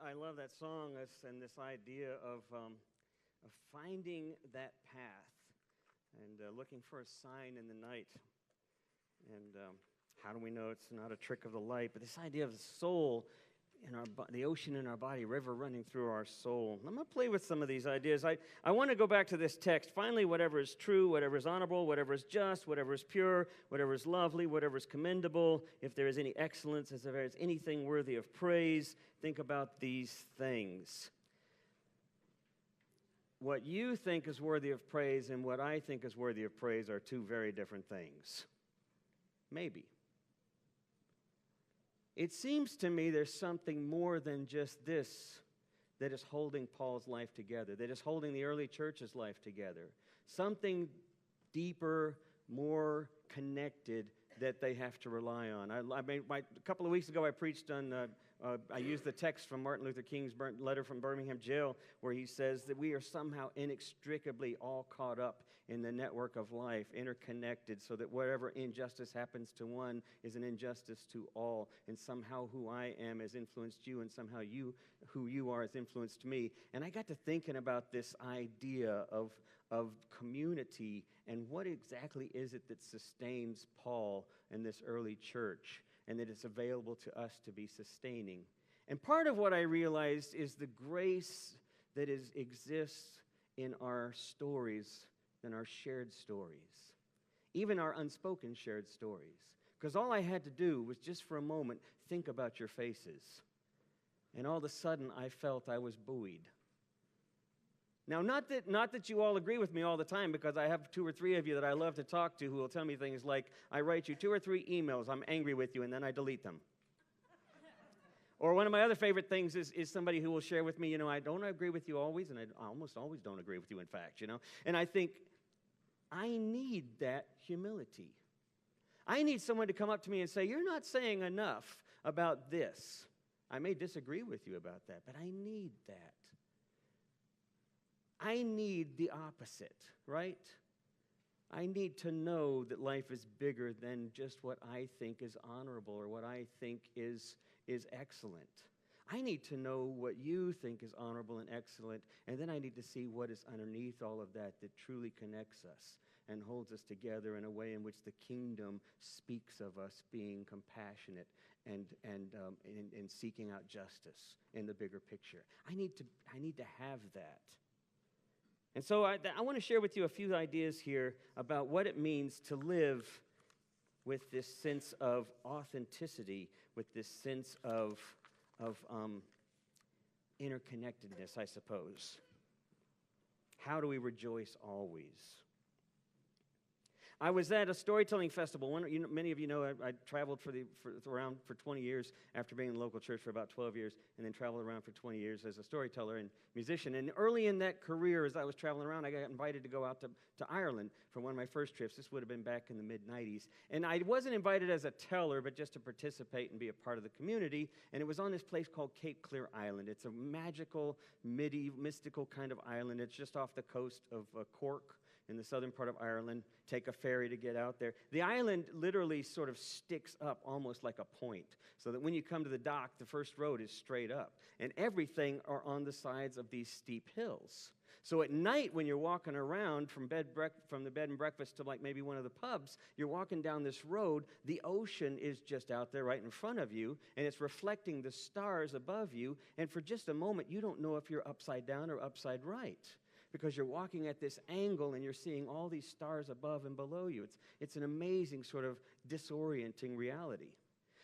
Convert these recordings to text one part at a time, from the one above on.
I love that song and this idea of finding that path and looking for a sign in the night. And how do we know it's not a trick of the light? But this idea of the soul in our the ocean in our body, river running through our soul. I'm going to play with some of these ideas. I want to go back to this text. Finally, whatever is true, whatever is honorable, whatever is just, whatever is pure, whatever is lovely, whatever is commendable, if there is any excellence, if there is anything worthy of praise, think about these things. What you think is worthy of praise and what I think is worthy of praise are two very different things. Maybe. It seems to me there's something more than just this that is holding Paul's life together, that is holding the early church's life together. Something deeper, more connected that they have to rely on. A couple of weeks ago I preached on, I used the text from Martin Luther King's letter from Birmingham jail where he says that we are somehow inextricably all caught up in the network of life, interconnected, so that whatever injustice happens to one is an injustice to all, and somehow who I am has influenced you, and somehow who you are has influenced me. And I got to thinking about this idea of community and what exactly is it that sustains Paul and this early church, and that it's available to us to be sustaining. And part of what I realized is the grace that exists in our stories, in our shared stories, even our unspoken shared stories. Because all I had to do was just for a moment think about your faces. And all of a sudden I felt I was buoyed. Now, not that you all agree with me all the time, because I have 2 or 3 of you that I love to talk to who will tell me things like, I write you 2 or 3 emails, I'm angry with you, and then I delete them. Or one of my other favorite things is somebody who will share with me, I don't agree with you always, and I almost always don't agree with you, in fact, And I think, I need that humility. I need someone to come up to me and say, you're not saying enough about this. I may disagree with you about that, but I need that. I need the opposite, right? I need to know that life is bigger than just what I think is honorable or what I think is excellent. I need to know what you think is honorable and excellent, and then I need to see what is underneath all of that truly connects us and holds us together in a way in which the kingdom speaks of us being compassionate and seeking out justice in the bigger picture. I need to have that. And so I want to share with you a few ideas here about what it means to live with this sense of authenticity, with this sense of interconnectedness, I suppose. How do we rejoice always? I was at a storytelling festival. Many of you know I traveled around for 20 years after being in the local church for about 12 years, and then traveled around for 20 years as a storyteller and musician. And early in that career, as I was traveling around, I got invited to go out to Ireland for one of my first trips. This would have been back in the mid-'90s. And I wasn't invited as a teller, but just to participate and be a part of the community. And it was on this place called Cape Clear Island. It's a magical, mystical kind of island. It's just off the coast of Cork, in the southern part of Ireland. Take a ferry to get out there. The island literally sort of sticks up almost like a point, so that when you come to the dock, the first road is straight up. And everything are on the sides of these steep hills. So at night, when you're walking around from the bed and breakfast to like maybe one of the pubs, you're walking down this road, the ocean is just out there right in front of you, and it's reflecting the stars above you, and for just a moment, you don't know if you're upside down or upside right, because you're walking at this angle and you're seeing all these stars above and below you. It's an amazing sort of disorienting reality.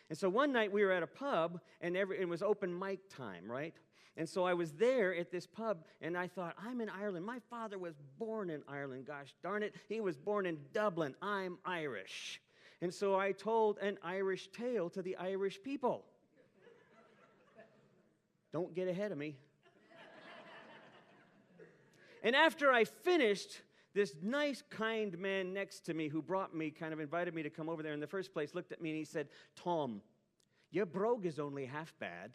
And so one night we were at a pub, and it was open mic time, right? And so I was there at this pub, and I thought, I'm in Ireland. My father was born in Ireland, gosh darn it. He was born in Dublin. I'm Irish. And so I told an Irish tale to the Irish people. Don't get ahead of me. And after I finished, this nice, kind man next to me who brought me, kind of invited me to come over there in the first place, looked at me and he said, Tom, your brogue is only half bad.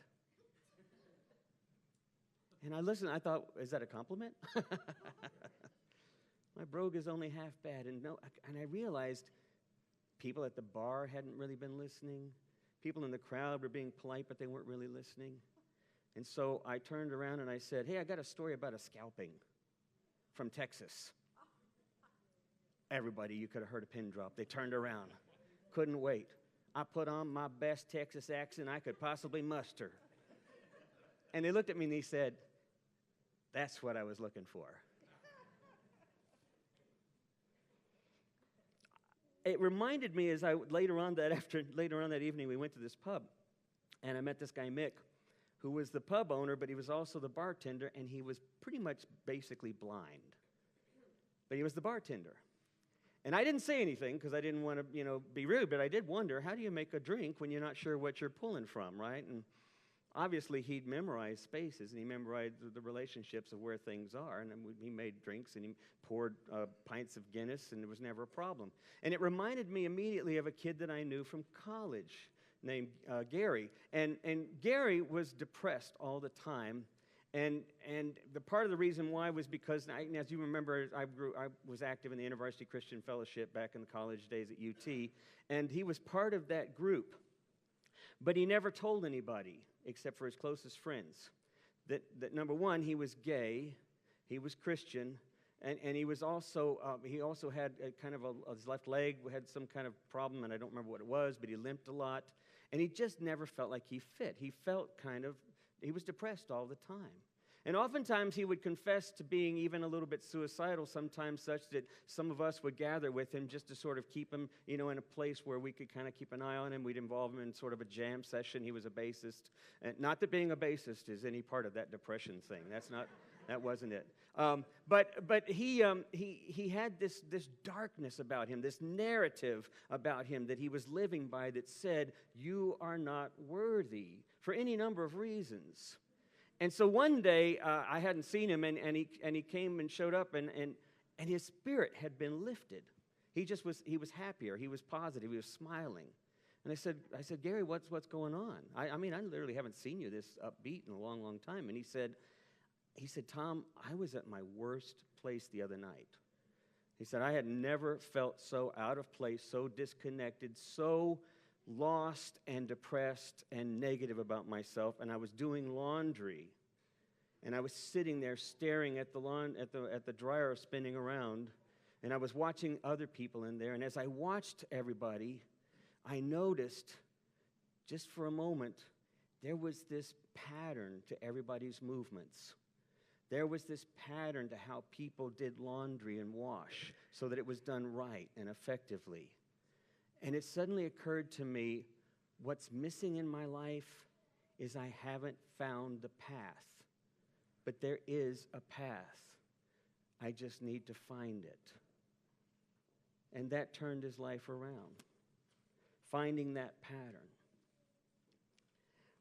And I listened, I thought, is that a compliment? My brogue is only half bad. And I realized people at the bar hadn't really been listening. People in the crowd were being polite, but they weren't really listening. And so I turned around and I said, hey, I got a story about a scalping from Texas. Everybody, you could have heard a pin drop. They turned around. Couldn't wait. I put on my best Texas accent I could possibly muster. And they looked at me and they said, that's what I was looking for. It reminded me as later on that evening, we went to this pub, and I met this guy, Mick, who was the pub owner, but he was also the bartender, and he was pretty much basically blind. But he was the bartender. And I didn't say anything because I didn't want to, be rude, but I did wonder, how do you make a drink when you're not sure what you're pulling from, right? And obviously, he'd memorized spaces, and he memorized the relationships of where things are. And he made drinks, and he poured pints of Guinness, and it was never a problem. And it reminded me immediately of a kid that I knew from college named Gary. And Gary was depressed all the time. And the part of the reason why was because, as you remember, I was active in the University Christian Fellowship back in the college days at UT, and he was part of that group. But he never told anybody, except for his closest friends, that number one, he was gay, he was Christian, and he also had his left leg had some kind of problem, and I don't remember what it was, but he limped a lot, and he just never felt like he fit. He was depressed all the time. And oftentimes he would confess to being even a little bit suicidal, sometimes such that some of us would gather with him just to sort of keep him, in a place where we could kind of keep an eye on him. We'd involve him in sort of a jam session. He was a bassist. And not that being a bassist is any part of that depression thing. That wasn't it. But he had this darkness about him, this narrative about him that he was living by that said, you are not worthy for any number of reasons. And so one day, I hadn't seen him, and he came and showed up, and his spirit had been lifted. He was happier. He was positive. He was smiling. And I said, Gary, what's going on? I literally haven't seen you this upbeat in a long, long time. And he said, Tom, I was at my worst place the other night. He said, I had never felt so out of place, so disconnected, so lost and depressed and negative about myself, and I was doing laundry, and I was sitting there staring at the dryer spinning around, and I was watching other people in there, and as I watched everybody, I noticed, just for a moment, there was this pattern to everybody's movements. There was this pattern to how people did laundry and wash so that it was done right and effectively. And it suddenly occurred to me, what's missing in my life is I haven't found the path. But there is a path. I just need to find it. And that turned his life around, finding that pattern.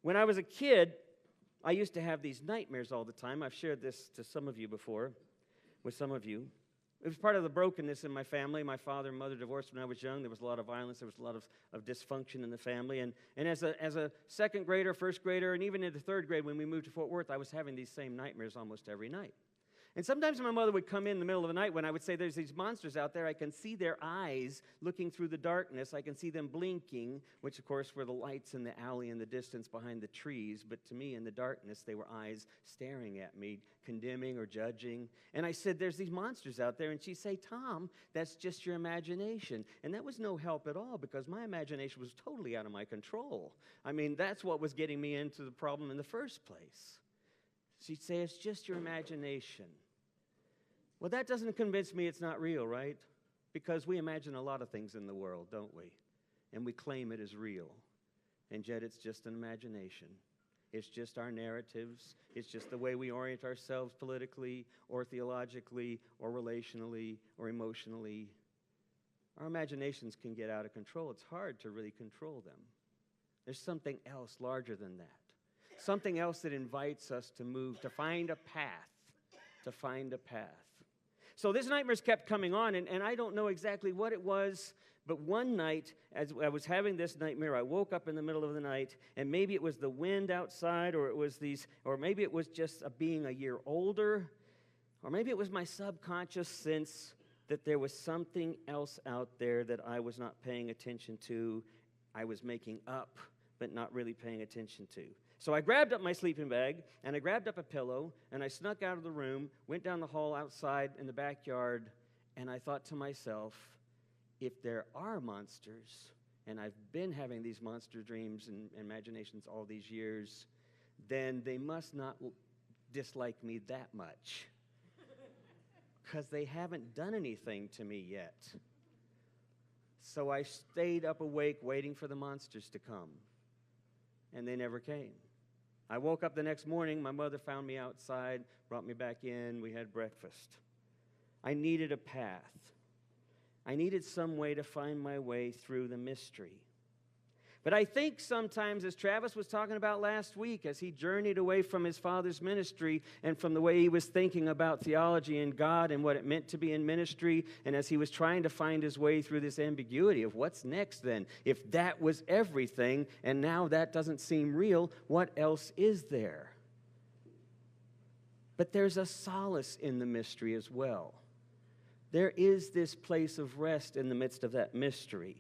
When I was a kid, I used to have these nightmares all the time. I've shared this to some of you before, with some of you. It was part of the brokenness in my family. My father and mother divorced when I was young. There was a lot of violence. There was a lot of dysfunction in the family. And as a second grader, first grader, and even into third grade when we moved to Fort Worth, I was having these same nightmares almost every night. And sometimes my mother would come in the middle of the night when I would say, there's these monsters out there. I can see their eyes looking through the darkness. I can see them blinking, which, of course, were the lights in the alley in the distance behind the trees. But to me, in the darkness, they were eyes staring at me, condemning or judging. And I said, there's these monsters out there. And she'd say, Tom, that's just your imagination. And that was no help at all because my imagination was totally out of my control. That's what was getting me into the problem in the first place. She'd say, it's just your imagination. Well, that doesn't convince me it's not real, right? Because we imagine a lot of things in the world, don't we? And we claim it as real. And yet it's just an imagination. It's just our narratives. It's just the way we orient ourselves politically or theologically or relationally or emotionally. Our imaginations can get out of control. It's hard to really control them. There's something else larger than that. Something else that invites us to move, to find a path, So this nightmares kept coming on, and I don't know exactly what it was, but one night, as I was having this nightmare, I woke up in the middle of the night, and maybe it was the wind outside, or maybe it was just being a year older, or maybe it was my subconscious sense that there was something else out there that I was not paying attention to, I was making up, but not really paying attention to. So I grabbed up my sleeping bag, and I grabbed up a pillow, and I snuck out of the room, went down the hall outside in the backyard, and I thought to myself, if there are monsters, and I've been having these monster dreams and imaginations all these years, then they must not dislike me that much, because they haven't done anything to me yet. So I stayed up awake waiting for the monsters to come, and they never came. I woke up the next morning. My mother found me outside, brought me back in. We had breakfast. I needed a path. I needed some way to find my way through the mystery. But I think sometimes, as Travis was talking about last week, as he journeyed away from his father's ministry and from the way he was thinking about theology and God and what it meant to be in ministry, and as he was trying to find his way through this ambiguity of what's next then, if that was everything and now that doesn't seem real, what else is there? But there's a solace in the mystery as well. There is this place of rest in the midst of that mystery.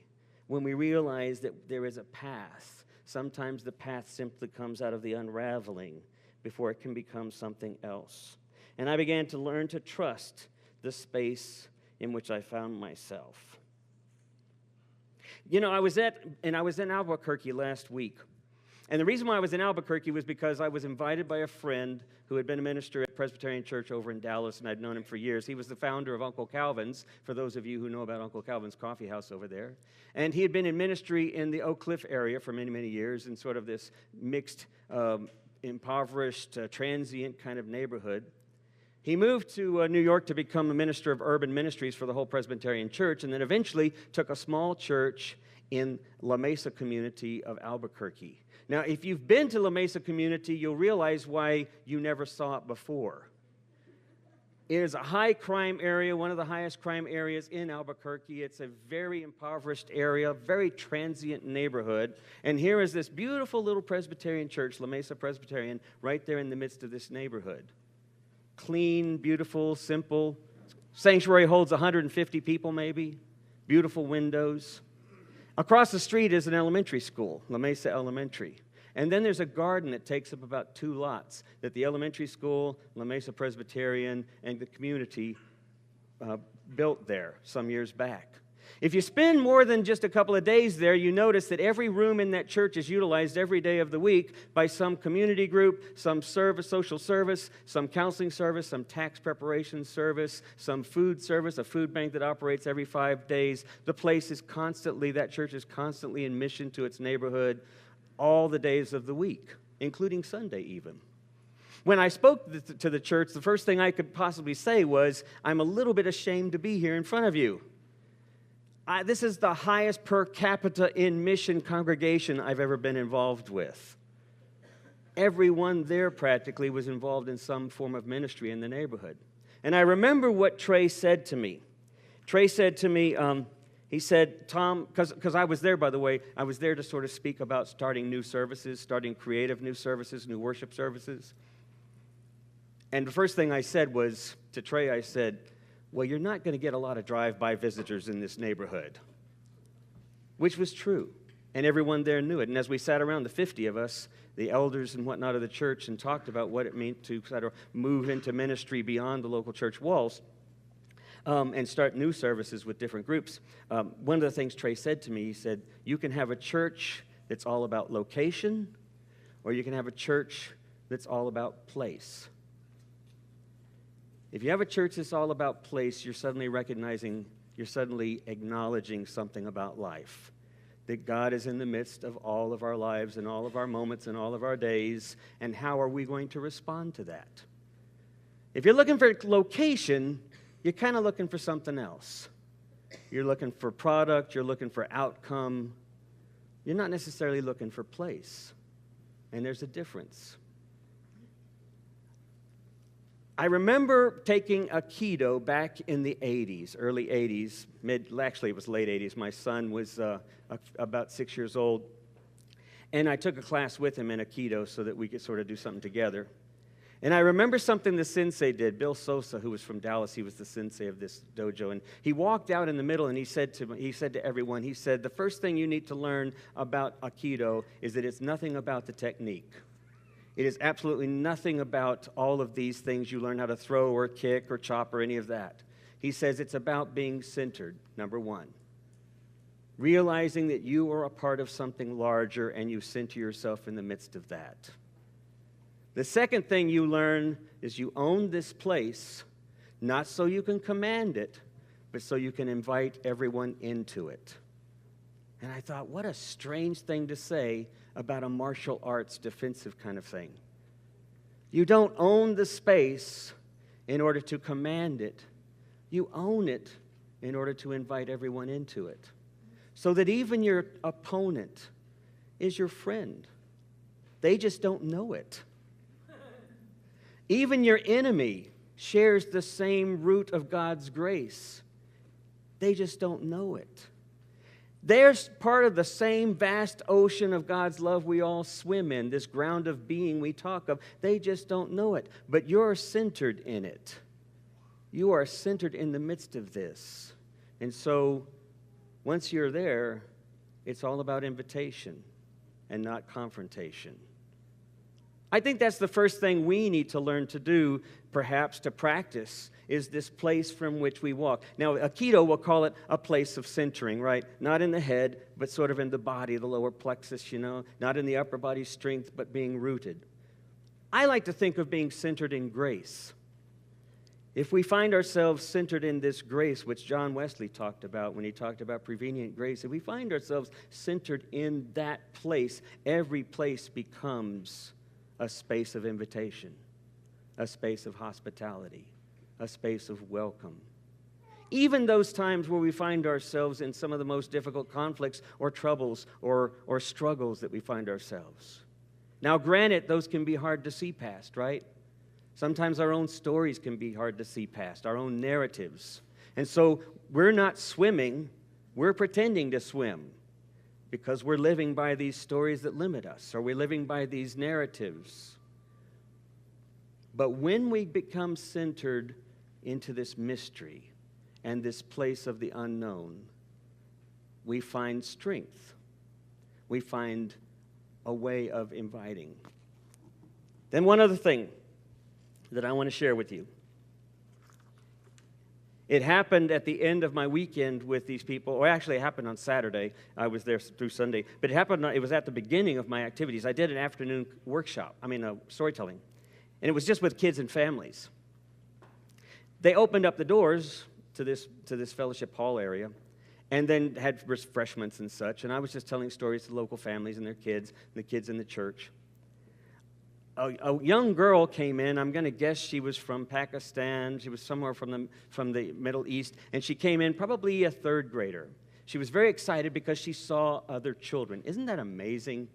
When we realize that there is a path, sometimes the path simply comes out of the unraveling before it can become something else. And I began to learn to trust the space in which I found myself. You know, I was in Albuquerque last week. And the reason why I was in Albuquerque was because I was invited by a friend who had been a minister at Presbyterian Church over in Dallas, and I'd known him for years. He was the founder of Uncle Calvin's, for those of you who know about Uncle Calvin's Coffee House over there. And he had been in ministry in the Oak Cliff area for many, many years in sort of this mixed, impoverished, transient kind of neighborhood. He moved to New York to become a minister of urban ministries for the whole Presbyterian Church, and then eventually took a small church in La Mesa community of Albuquerque. Now, if you've been to La Mesa community, you'll realize why you never saw it before. It is a high crime area, one of the highest crime areas in Albuquerque. It's a very impoverished area, very transient neighborhood. And here is this beautiful little Presbyterian church, La Mesa Presbyterian, right there in the midst of this neighborhood. Clean, beautiful, simple. Sanctuary holds 150 people maybe. Beautiful windows. Across the street is an elementary school, La Mesa Elementary. And then there's a garden that takes up about 2 lots that the elementary school, La Mesa Presbyterian, and the community built there some years back. If you spend more than just a couple of days there, you notice that every room in that church is utilized every day of the week by some community group, some service, social service, some counseling service, some tax preparation service, some food service, a food bank that operates every 5 days. The place is constantly, that church is constantly in mission to its neighborhood all the days of the week, including Sunday even. When I spoke to the church, the first thing I could possibly say was, I'm a little bit ashamed to be here in front of you. This is the highest per capita in mission congregation I've ever been involved with. Everyone there practically was involved in some form of ministry in the neighborhood. And I remember what Trey said to me. Trey said to me, he said, Tom, because I was there, by the way, I was there to sort of speak about starting new services, starting creative new services, new worship services. And the first thing I said was, to Trey, I said, well, you're not going to get a lot of drive-by visitors in this neighborhood, which was true, and everyone there knew it. And as we sat around, the 50 of us, the elders and whatnot of the church, and talked about what it meant to sort of move into ministry beyond the local church walls and start new services with different groups, one of the things Trey said to me, he said, you can have a church that's all about location, or you can have a church that's all about place. If you have a church that's all about place, you're suddenly acknowledging something about life. That God is in the midst of all of our lives and all of our moments and all of our days, and how are we going to respond to that? If you're looking for location, you're kind of looking for something else. You're looking for product, you're looking for outcome. You're not necessarily looking for place, and there's a difference. I remember taking a keto back in the 80s, early 80s, actually it was late 80s. My son was about 6 years old, and I took a class with him in a keto so that we could sort of do something together. And I remember something the sensei did, Bill Sosa, who was from Dallas. He was the sensei of this dojo, and he walked out in the middle and he said to everyone, he said, the first thing you need to learn about Aikido is that it's nothing about the technique. It is absolutely nothing about all of these things you learn how to throw or kick or chop or any of that. He says it's about being centered, number one. Realizing that you are a part of something larger and you center yourself in the midst of that. The second thing you learn is you own this place, not so you can command it, but so you can invite everyone into it. And I thought, what a strange thing to say about a martial arts defensive kind of thing. You don't own the space in order to command it. You own it in order to invite everyone into it. So that even your opponent is your friend. They just don't know it. Even your enemy shares the same root of God's grace. They just don't know it. They're part of the same vast ocean of God's love we all swim in, this ground of being we talk of. They just don't know it. But you're centered in it. You are centered in the midst of this. And so, once you're there, it's all about invitation and not confrontation. I think that's the first thing we need to learn to do, perhaps to practice, is this place from which we walk. Now, Aikido will call it a place of centering, right? Not in the head, but sort of in the body, the lower plexus, not in the upper body strength, but being rooted. I like to think of being centered in grace. If we find ourselves centered in this grace, which John Wesley talked about when he talked about prevenient grace, if we find ourselves centered in that place, every place becomes a space of invitation, a space of hospitality, a space of welcome. Even those times where we find ourselves in some of the most difficult conflicts or troubles or struggles that we find ourselves. Now, granted, those can be hard to see past, right? Sometimes our own stories can be hard to see past, our own narratives. And so we're not swimming, we're pretending to swim because we're living by these stories that limit us, or we're living by these narratives. But when we become centered into this mystery and this place of the unknown, we find strength. We find a way of inviting. Then one other thing that I want to share with you. It happened at the end of my weekend with these people, or actually it happened on Saturday. I was there through Sunday, but it was at the beginning of my activities. I did an afternoon storytelling, and it was just with kids and families. They opened up the doors to this fellowship hall area, and then had refreshments and such, and I was just telling stories to local families and their kids, and the kids in the church. A young girl came in. I'm going to guess she was from Pakistan. She was somewhere from the Middle East, and she came in probably a third grader. She was very excited because she saw other children. Isn't that amazing?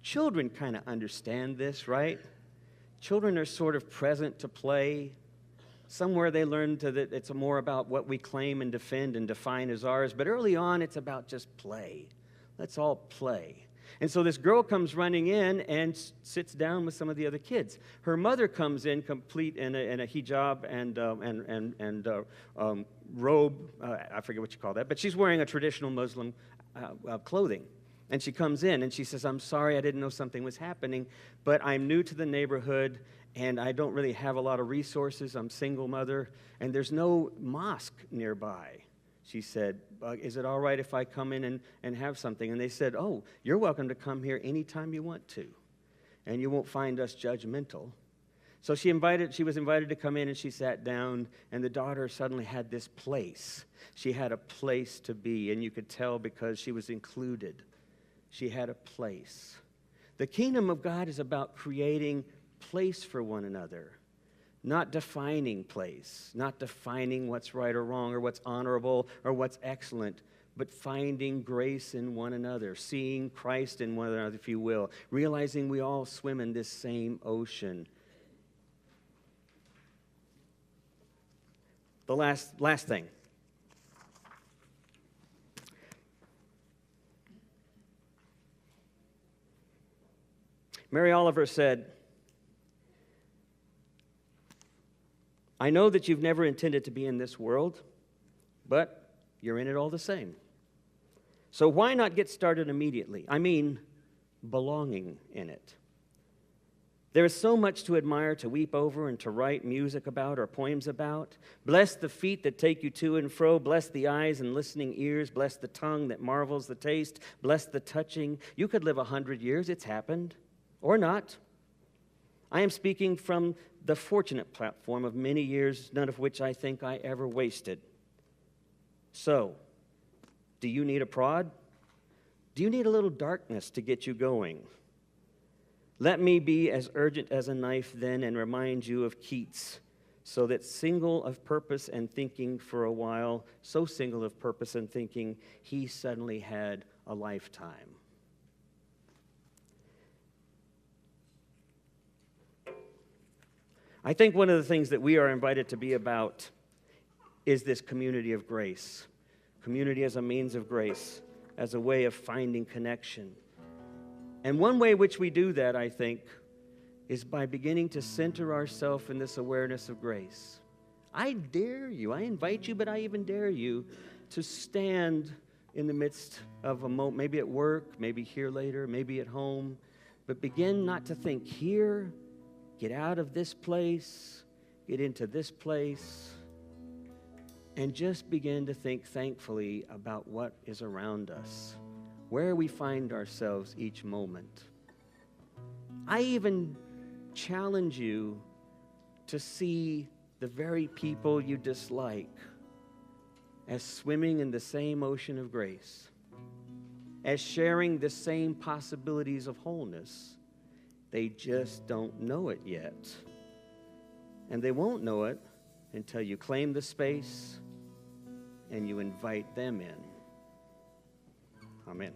Children kind of understand this, right? Children are sort of present to play. Somewhere they learn that it's more about what we claim and defend and define as ours, but early on it's about just play. Let's all play. And so this girl comes running in and sits down with some of the other kids. Her mother comes in complete in a hijab and robe. I forget what you call that, but she's wearing a traditional Muslim clothing. And she comes in and she says, "I'm sorry, I didn't know something was happening, but I'm new to the neighborhood and I don't really have a lot of resources. I'm a single mother and there's no mosque nearby." She said, "Is it all right if I come in and have something?" And they said, "Oh, you're welcome to come here anytime you want to, and you won't find us judgmental." So she was invited to come in, and she sat down, and the daughter suddenly had this place. She had a place to be, and you could tell because she was included. She had a place. The kingdom of God is about creating place for one another. Not defining place, not defining what's right or wrong or what's honorable or what's excellent, but finding grace in one another, seeing Christ in one another, if you will, realizing we all swim in this same ocean. The last thing. Mary Oliver said, "I know that you've never intended to be in this world, but you're in it all the same. So why not get started immediately? I mean, belonging in it. There is so much to admire, to weep over, and to write music about or poems about. Bless the feet that take you to and fro. Bless the eyes and listening ears. Bless the tongue that marvels the taste. Bless the touching. You could live 100 years. It's happened. Or not. I am speaking from the fortunate platform of many years, none of which I think I ever wasted. So, do you need a prod? Do you need a little darkness to get you going? Let me be as urgent as a knife then and remind you of Keats, so that single of purpose and thinking for a while, so single of purpose and thinking, he suddenly had a lifetime. I think one of the things that we are invited to be about is this community of grace. Community as a means of grace, as a way of finding connection. And one way which we do that, I think, is by beginning to center ourselves in this awareness of grace. I dare you, I invite you, but I even dare you to stand in the midst of a moment, maybe at work, maybe here later, maybe at home, but begin not to think here, get out of this place, get into this place, and just begin to think thankfully about what is around us, where we find ourselves each moment. I even challenge you to see the very people you dislike as swimming in the same ocean of grace, as sharing the same possibilities of wholeness. They just don't know it yet. And they won't know it until you claim the space and you invite them in. Amen.